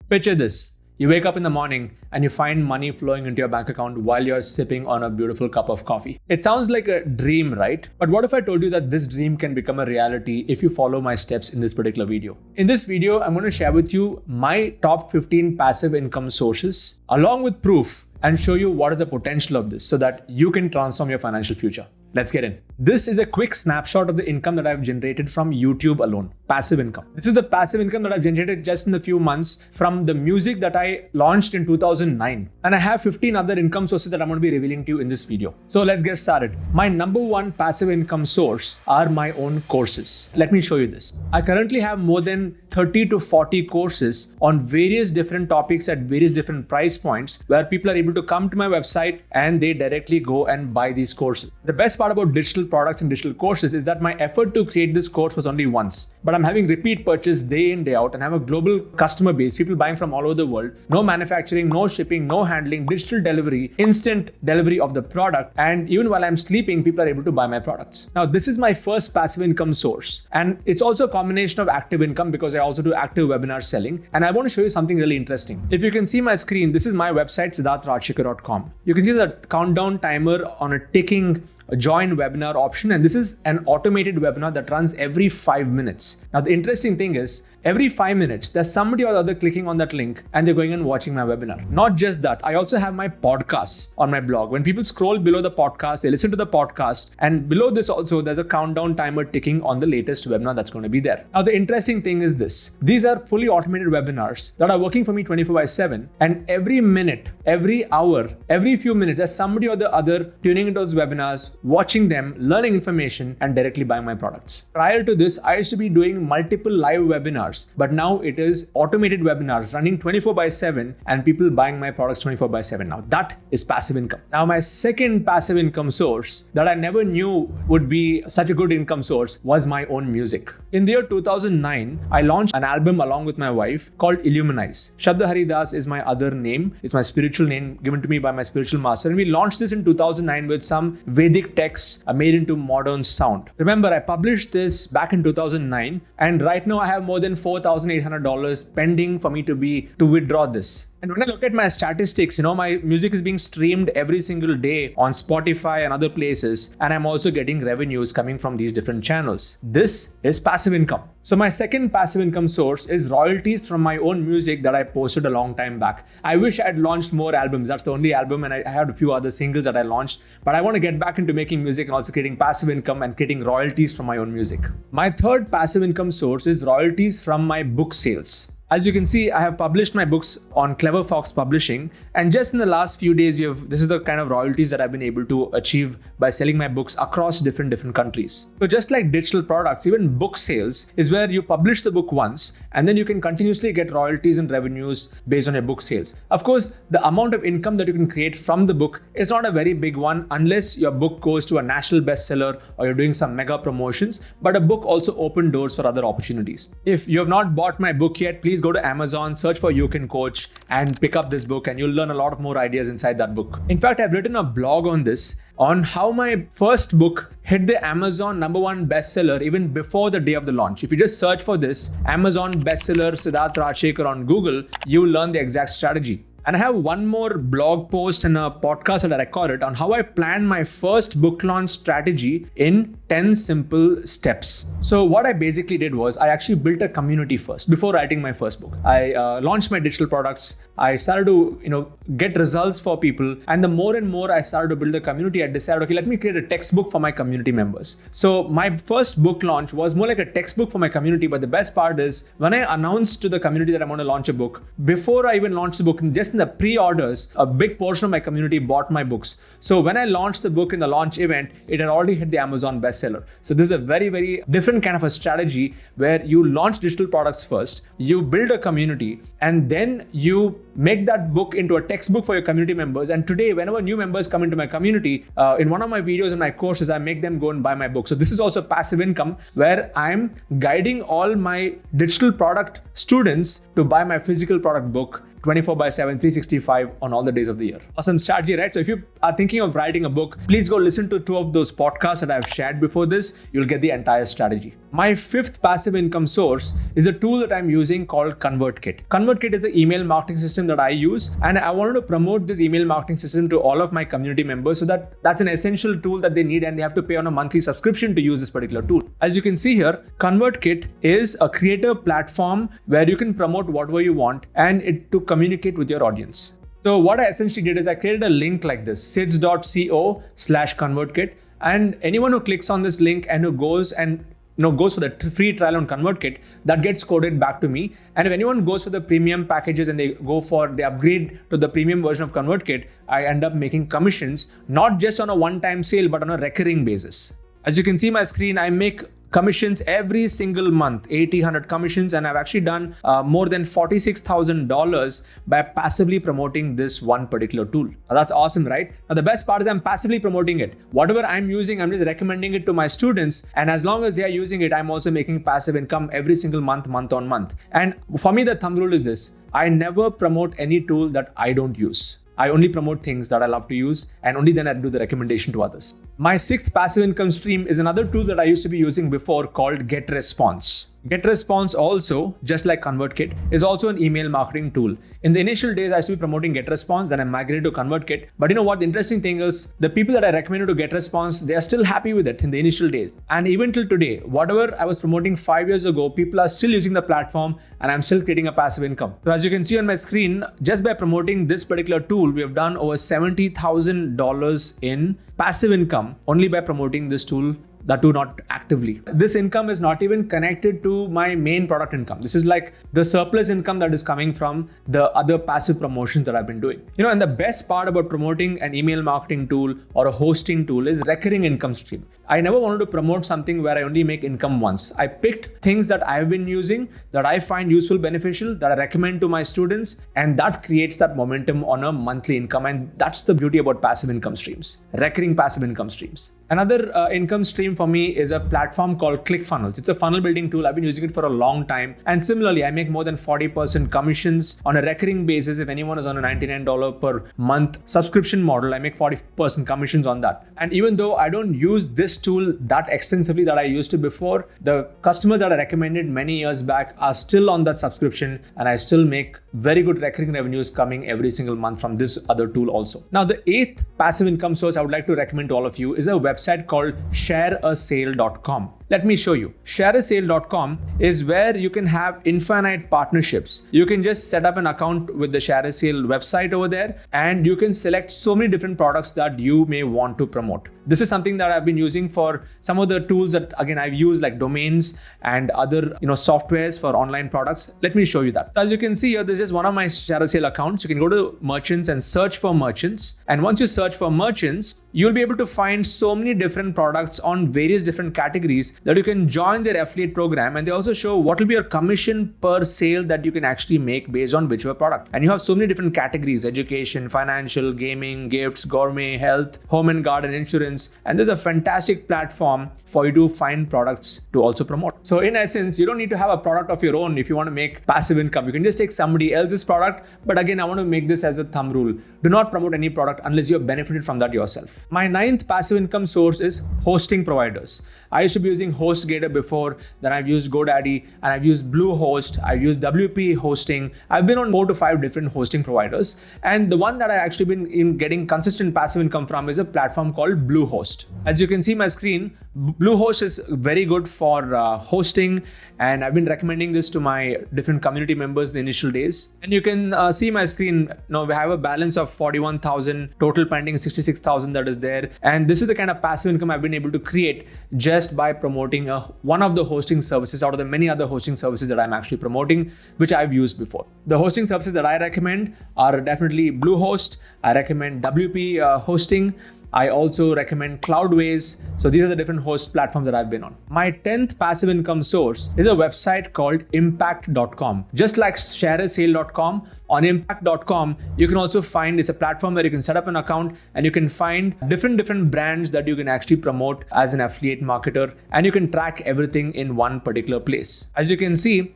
Picture this. You wake up in the morning and you find money flowing into your bank account while you're sipping on a beautiful cup of coffee. It sounds like a dream, right? But what if I told you that this dream can become a reality if you follow my steps in this particular video? In this video, I'm going to share with you my top 15 passive income sources along with proof and show you what is the potential of this so that you can transform your financial future. Let's get in. This is a quick snapshot of the income that I've generated from YouTube alone. Passive income. This is the passive income that I've generated just in a few months from the music that I launched in 2009. And I have 15 other income sources that I'm going to be revealing to you in this video. So let's get started. My number one passive income source are my own courses. Let me show you this. I currently have more than 30 to 40 courses on various different topics at various different price points where people are able to come to my website and they directly go and buy these courses. The best part about digital products and digital courses is that my effort to create this course was only once, but I'm having repeat purchase day in, day out and have a global customer base, people buying from all over the world, no manufacturing, no shipping, no handling, digital delivery, instant delivery of the product. And even while I'm sleeping, people are able to buy my products. Now, this is my first passive income source. And it's also a combination of active income because I also do active webinar selling. And I want to show you something really interesting. If you can see my screen, this is my website, siddharthrajsekar.com. You can see the countdown timer on a ticking join webinar option, and this is an automated webinar that runs every 5 minutes. Now, the interesting thing is, every 5 minutes, there's somebody or the other clicking on that link and they're going and watching my webinar. Not just that, I also have my podcasts on my blog. When people scroll below the podcast, they listen to the podcast, and below this also, there's a countdown timer ticking on the latest webinar that's going to be there. Now, the interesting thing is this. These are fully automated webinars that are working for me 24/7, and every minute, every hour, every few minutes, there's somebody or the other tuning into those webinars, watching them, learning information, and directly buying my products. Prior to this, I used to be doing multiple live webinars, but now it is automated webinars running 24/7 and people buying my products 24/7. Now that is passive income. Now my second passive income source that I never knew would be such a good income source was my own music. In the year 2009, I launched an album along with my wife called Illuminize. Shabda Haridas is my other name. It's my spiritual name given to me by my spiritual master. And we launched this in 2009 with some Vedic texts made into modern sound. Remember, I published this back in 2009, and right now I have more than $4,800 pending for me to withdraw this. And when I look at my statistics, my music is being streamed every single day on Spotify and other places, and I'm also getting revenues coming from these different channels. This is passive income. So my second passive income source is royalties from my own music that I posted a long time back. I wish I had launched more albums. That's the only album, and I had a few other singles that I launched, but I want to get back into making music and also creating passive income and creating royalties from my own music. My third passive income source is royalties from my book sales. As you can see, I have published my books on Clever Fox Publishing, and just in the last few days, this is the kind of royalties that I've been able to achieve by selling my books across different countries. So just like digital products, even book sales is where you publish the book once and then you can continuously get royalties and revenues based on your book sales. Of course, the amount of income that you can create from the book is not a very big one unless your book goes to a national bestseller or you're doing some mega promotions, but a book also opened doors for other opportunities. If you have not bought my book yet, please go to Amazon, search for You Can Coach and pick up this book, and you'll learn a lot of more ideas inside that book. In fact, I've written a blog on this, on how my first book hit the Amazon #1 bestseller even before the day of the launch. If you just search for this, Amazon bestseller Siddharth Rajsekar on Google, you will learn the exact strategy. And I have one more blog post and a podcast that I recorded on how I planned my first book launch strategy in 10 simple steps. So what I basically did was I actually built a community first before writing my first book. I launched my digital products. I started to get results for people. And the more and more I started to build a community, I decided, okay, let me create a textbook for my community members. So my first book launch was more like a textbook for my community. But the best part is when I announced to the community that I'm going to launch a book, before I even launched the book, just in the pre-orders, a big portion of my community bought my books. So when I launched the book in the launch event, it had already hit the Amazon bestseller. So this is a very, very different kind of a strategy where you launch digital products first, you build a community, and then you make that book into a textbook for your community members. And today, whenever new members come into my community, in one of my videos and my courses, I make them go and buy my book. So this is also passive income where I'm guiding all my digital product students to buy my physical product book 24/7, 365 on all the days of the year. Awesome strategy, right? So if you are thinking of writing a book, please go listen to 2 of those podcasts that I've shared before this. You'll get the entire strategy. My 5th passive income source is a tool that I'm using called ConvertKit. ConvertKit is the email marketing system that I use, and I wanted to promote this email marketing system to all of my community members so that that's an essential tool that they need, and they have to pay on a monthly subscription to use this particular tool. As you can see here, ConvertKit is a creator platform where you can promote whatever you want and it to communicate with your audience. So what I essentially did is I created a link like this, sidz.co/ConvertKit, and anyone who clicks on this link and who goes for the free trial on ConvertKit, that gets coded back to me. And if anyone goes for the premium packages and they upgrade to the premium version of ConvertKit, I end up making commissions, not just on a one-time sale, but on a recurring basis. As you can see my screen, I make commissions every single month, 100 commissions, and I've actually done more than $46,000 by passively promoting this one particular tool. Now, that's awesome, right? Now the best part is I'm passively promoting it. Whatever I'm using, I'm just recommending it to my students, and as long as they are using it, I'm also making passive income every single month on month. And for me, the thumb rule is this: I never promote any tool that I don't use. I only promote things that I love to use, and only then I do the recommendation to others. My 6th passive income stream is another tool that I used to be using before called GetResponse. GetResponse also, just like ConvertKit, is also an email marketing tool. In the initial days, I used to be promoting GetResponse, then I migrated to ConvertKit. But you know what? The interesting thing is, the people that I recommended to GetResponse, they are still happy with it in the initial days. And even till today, whatever I was promoting 5 years ago, people are still using the platform, and I'm still creating a passive income. So as you can see on my screen, just by promoting this particular tool, we have done over $70,000 in passive income only by promoting this tool, that too not actively. This income is not even connected to my main product income. This is like the surplus income that is coming from the other passive promotions that I've been doing. And the best part about promoting an email marketing tool or a hosting tool is recurring income stream. I never wanted to promote something where I only make income once. I picked things that I've been using, that I find useful, beneficial, that I recommend to my students, and that creates that momentum on a monthly income. And that's the beauty about passive income streams, recurring passive income streams. Another income stream for me is a platform called ClickFunnels. It's a funnel building tool. I've been using it for a long time. And similarly, I make more than 40% commissions on a recurring basis. If anyone is on a $99 per month subscription model, I make 40% commissions on that. And even though I don't use this tool that extensively that I used to before, the customers that I recommended many years back are still on that subscription, and I still make very good recurring revenues coming every single month from this other tool also. Now, the 8th passive income source I would like to recommend to all of you is a website called ShareASale.com. Let me show you. ShareASale.com is where you can have infinite partnerships. You can just set up an account with the ShareASale website over there, and you can select so many different products that you may want to promote. This is something that I've been using for some of the tools that, again, I've used, like domains and other softwares for online products. Let me show you that. As you can see here, this is one of my ShareASale accounts. You can go to merchants and search for merchants. And once you search for merchants, you'll be able to find so many different products on various different categories that you can join their affiliate program. And they also show what will be your commission per sale that you can actually make based on whichever product. And you have so many different categories: education, financial, gaming, gifts, gourmet, health, home and garden, insurance. And there's a fantastic platform for you to find products to also promote. So in essence, you don't need to have a product of your own if you want to make passive income. You can just take somebody else's product. But again, I want to make this as a thumb rule. Do not promote any product unless you have benefited from that yourself. My 9th passive income source is hosting providers. I used to be using HostGator before, then I've used GoDaddy, and I've used Bluehost, I've used WP hosting. I've been on 4 to 5 different hosting providers. And the one that I actually been getting consistent passive income from is a platform called Bluehost. As you can see my screen, Bluehost is very good for hosting, and I've been recommending this to my different community members in the initial days. And you can see my screen, we have a balance of 41,000, total pending 66,000 that is there. And this is the kind of passive income I've been able to create just by promoting one of the hosting services out of the many other hosting services that I'm actually promoting, which I've used before. The hosting services that I recommend are definitely Bluehost. I recommend WP hosting. I also recommend Cloudways. So these are the different host platforms that I've been on. My 10th passive income source is a website called impact.com. Just like ShareASale.com, On impact.com, you can also find, it's a platform where you can set up an account and you can find different brands that you can actually promote as an affiliate marketer, and you can track everything in one particular place. As you can see,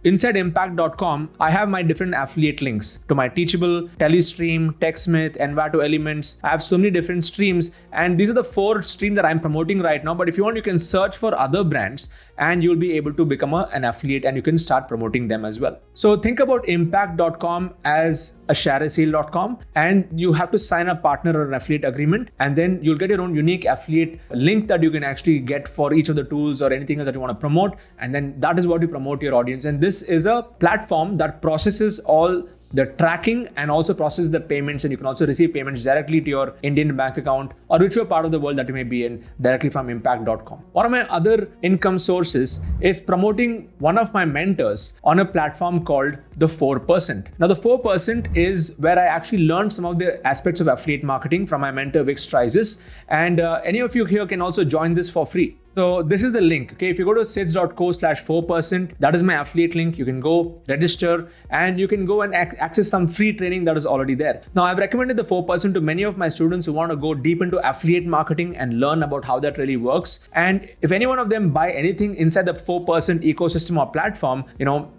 inside impact.com, I have my different affiliate links to my Teachable, Telestream, TechSmith, Envato Elements. I have so many different streams, and these are the 4 streams that I'm promoting right now. But if you want, you can search for other brands and you'll be able to become an affiliate, and you can start promoting them as well. So think about impact.com as a ShareASale.com, and you have to sign a partner or an affiliate agreement, and then you'll get your own unique affiliate link that you can actually get for each of the tools or anything else that you want to promote. And then that is what you promote to your audience. And this is a platform that processes all the tracking and also process the payments, and you can also receive payments directly to your Indian bank account or whichever part of the world that you may be in, directly from impact.com. One of my other income sources is promoting one of my mentors on a platform called the 4%. Now the 4% is where I actually learned some of the aspects of affiliate marketing from my mentor Vic Strizes, and any of you here can also join this for free. So this is the link. Okay, if you go to sidz.co/4%, that is my affiliate link. You can go register and you can go and access some free training that is already there. Now I've recommended the 4% to many of my students who want to go deep into affiliate marketing and learn about how that really works. And if any one of them buy anything inside the 4% ecosystem or platform,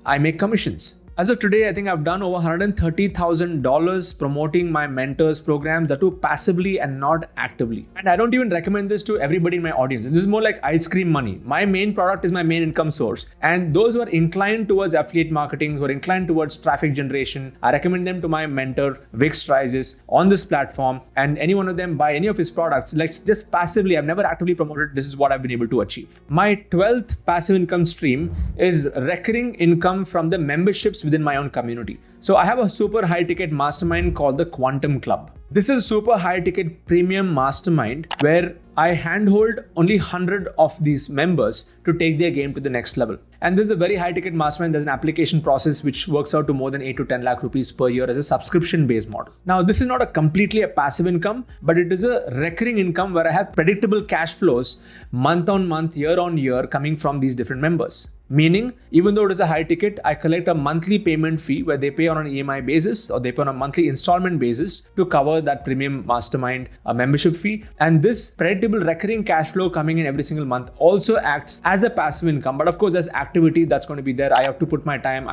I make commissions. As of today, I think I've done over $130,000 promoting my mentors programs, that too passively and not actively. And I don't even recommend this to everybody in my audience. This is more like ice cream money. My main product is my main income source. And those who are inclined towards affiliate marketing, who are inclined towards traffic generation, I recommend them to my mentor, Vic Strizes, on this platform. And any one of them buy any of his products, like just passively, I've never actively promoted, this is what I've been able to achieve. My 12th passive income stream is recurring income from the memberships within my own community. So I have a super high ticket mastermind called the Quantum Club. This is a super high ticket premium mastermind where I handhold only 100 of these members to take their game to the next level. And this is a very high ticket mastermind. There's an application process which works out to more than 8 to 10 lakh rupees per year as a subscription based model. Now, this is not completely a passive income, but it is a recurring income where I have predictable cash flows month on month, year on year coming from these different members. Meaning, even though it is a high ticket, I collect a monthly payment fee where they pay on an EMI basis or they pay on a monthly installment basis to cover that premium mastermind membership fee. And this predictable recurring cash flow coming in every single month also acts as a passive income. But of course, as activity that's going to be there, I have to put my time.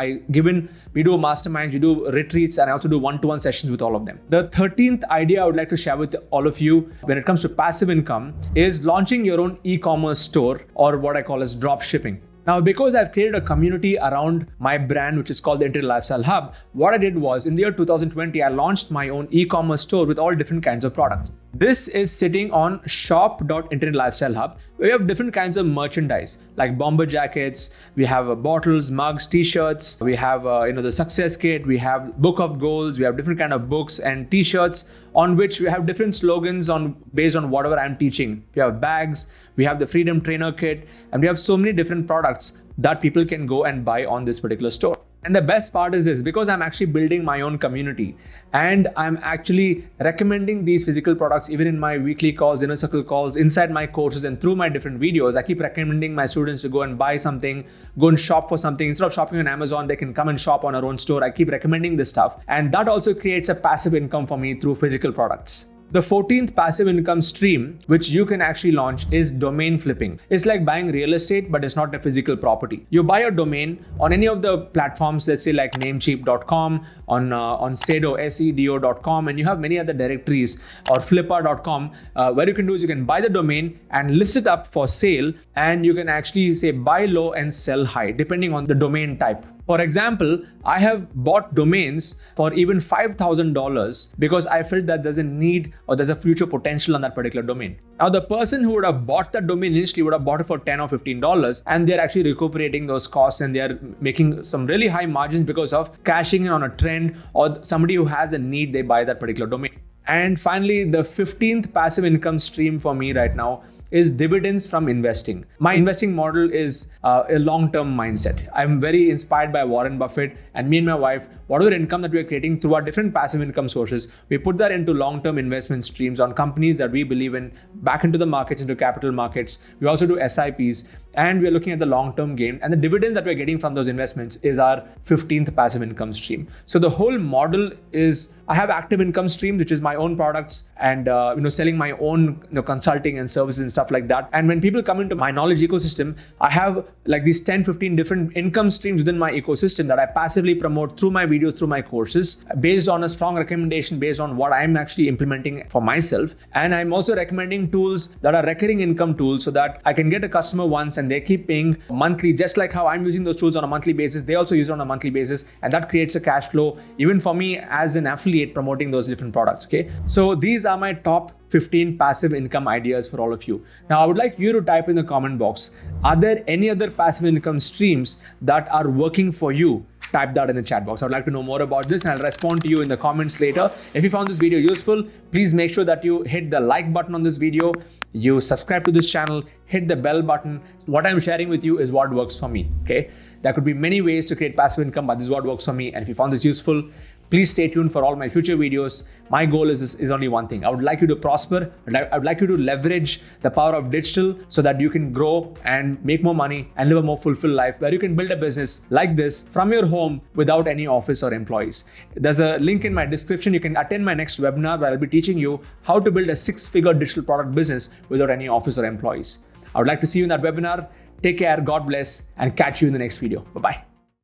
We do masterminds, we do retreats, and I also do one-to-one sessions with all of them. The 13th idea I would like to share with all of you when it comes to passive income is launching your own e-commerce store, or what I call as dropshipping. Now, because I've created a community around my brand, which is called the Internet Lifestyle Hub, what I did was in the year 2020, I launched my own e-commerce store with all different kinds of products. This is sitting on shop.Internet Lifestyle Hub. We have different kinds of merchandise like bomber jackets, we have bottles, mugs, t-shirts, we have the success kit, we have book of goals, we have different kind of books and t-shirts on which we have different slogans based on whatever I'm teaching. We have bags, we have the freedom trainer kit, and we have so many different products that people can go and buy on this particular store. And the best part is this, because I'm actually building my own community and I'm actually recommending these physical products even in my weekly calls, inner circle calls, inside my courses and through my different videos, I keep recommending my students to go and buy something, go and shop for something. Instead of shopping on Amazon, they can come and shop on our own store. I keep recommending this stuff. And that also creates a passive income for me through physical products. The 14th passive income stream, which you can actually launch, is domain flipping. It's like buying real estate, but it's not a physical property. You buy a domain on any of the platforms, let's say like namecheap.com, on Sedo, sedo.com, and you have many other directories, or flipper.com, where you can do is you can buy the domain and list it up for sale, and you can actually say buy low and sell high, depending on the domain type. For example, I have bought domains for even $5,000 because I felt that there's a need or there's a future potential on that particular domain. Now, the person who would have bought that domain initially would have bought it for $10 or $15, and they're actually recuperating those costs and they're making some really high margins because of cashing in on a trend, or somebody who has a need, they buy that particular domain. And finally, the 15th passive income stream for me right now is dividends from investing. My investing model is a long-term mindset. I'm very inspired by Warren Buffett, and me and my wife, whatever income that we are creating through our different passive income sources, we put that into long-term investment streams on companies that we believe in, back into the markets, into capital markets. We also do SIPs, and we are looking at the long-term game, and the dividends that we're getting from those investments is our 15th passive income stream. So the whole model is, I have active income stream, which is my own products and selling my own consulting and services and stuff like that. And when people come into my knowledge ecosystem, I have like these 10-15 different income streams within my ecosystem that I passively promote through my videos, through my courses, based on a strong recommendation, based on what I'm actually implementing for myself. And I'm also recommending tools that are recurring income tools so that I can get a customer once and they keep paying monthly, just like how I'm using those tools on a monthly basis. They also use it on a monthly basis, and that creates a cash flow even for me as an affiliate promoting those different products. Okay, so these are my top 15 passive income ideas for all of you. Now, I would like you to type in the comment box, are there any other passive income streams that are working for you? Type that in the chat box. I would like to know more about this, and I'll respond to you in the comments later. If you found this video useful, please make sure that you hit the like button on this video, you subscribe to this channel, hit the bell button. What I'm sharing with you is what works for me. Okay, there could be many ways to create passive income, but this is what works for me. And if you found this useful, please stay tuned for all my future videos. My goal is only one thing. I would like you to prosper. I would like you to leverage the power of digital so that you can grow and make more money and live a more fulfilled life, where you can build a business like this from your home without any office or employees. There's a link in my description. You can attend my next webinar where I'll be teaching you how to build a 6-figure digital product business without any office or employees. I would like to see you in that webinar. Take care, God bless, and catch you in the next video. Bye-bye.